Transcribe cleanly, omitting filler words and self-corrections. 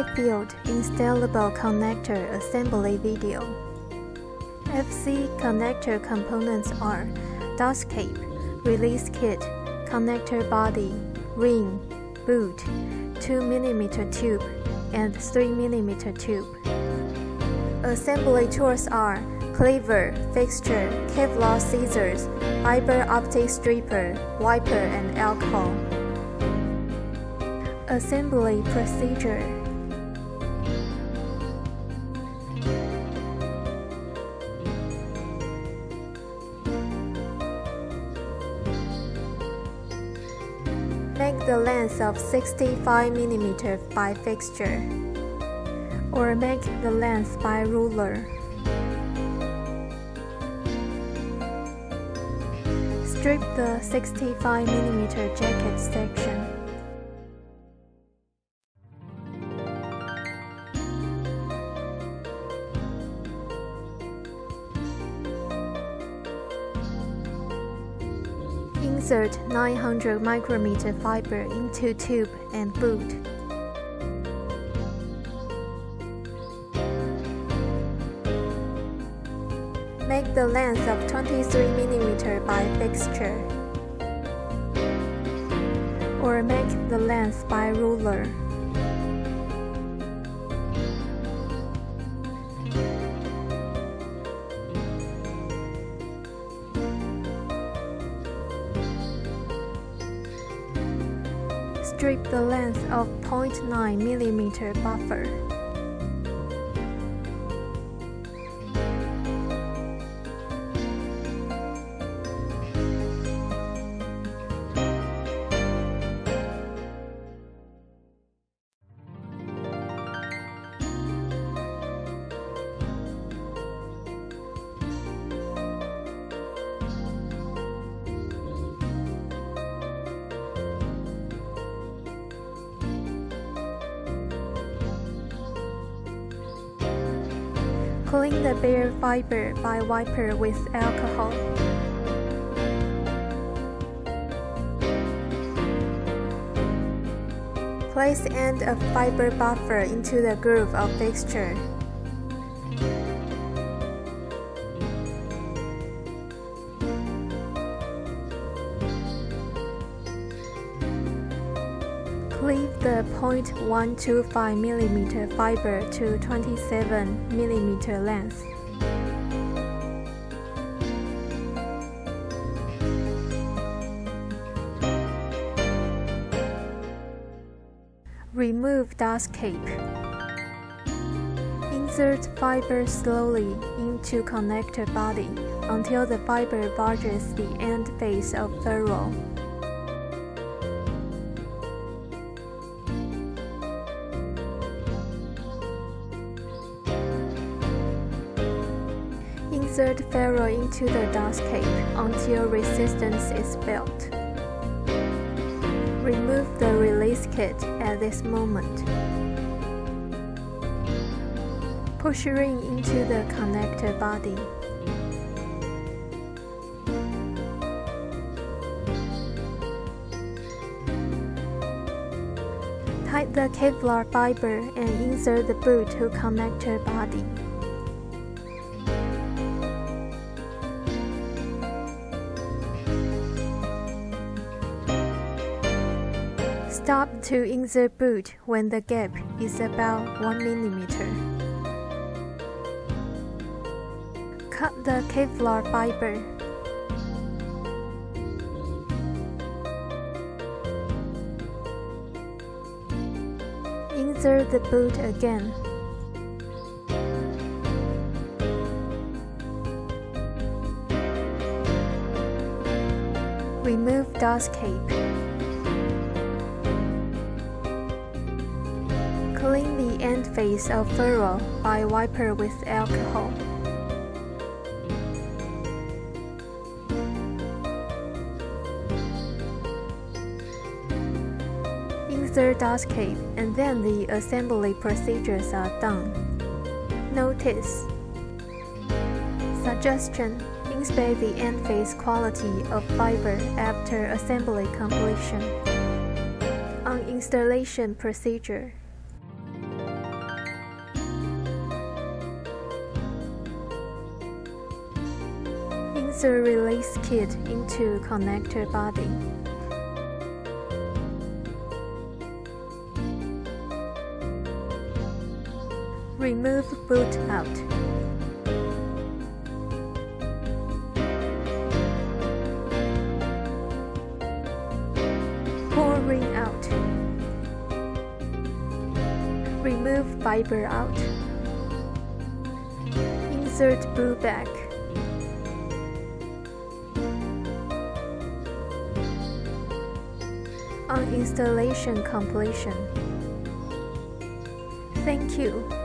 High-field installable connector assembly video. FC connector components are dust cape, release kit, connector body, ring, boot, 2mm tube, and 3mm tube. Assembly tools are cleaver, fixture, Kevlar scissors, fiber optic stripper, wiper, and alcohol. Assembly procedure. Make the length of 65mm by fixture, or make the length by ruler. Strip the 65mm jacket section. Insert 900 micrometer fiber into tube and boot. Make the length of 23mm by fixture, or make the length by ruler. Strip the length of 0.9mm buffer. Clean the bare fiber by wiper with alcohol. Place end of fiber buffer into the groove of fixture. Cleave the 0.125mm fiber to 27mm length. Remove dust cape. Insert fiber slowly into connector body until the fiber barges the end face of ferrule. Insert ferrule into the dust cape until resistance is built. Remove the release kit at this moment. Push ring into the connector body. Tighten the Kevlar fiber and insert the boot to connector body. Stop to insert boot when the gap is about 1mm. Cut the Kevlar fiber. Insert the boot again. Remove dust cape. Clean the end face of ferrule by wiper with alcohol. Insert dust cape and then the assembly procedures are done. Notice: Suggestion: Inspect the end face quality of fiber after assembly completion. On installation procedure. Insert release kit into connector body. Remove boot out. Pull ring out. Remove fiber out. Insert boot back. On installation completion. Thank you.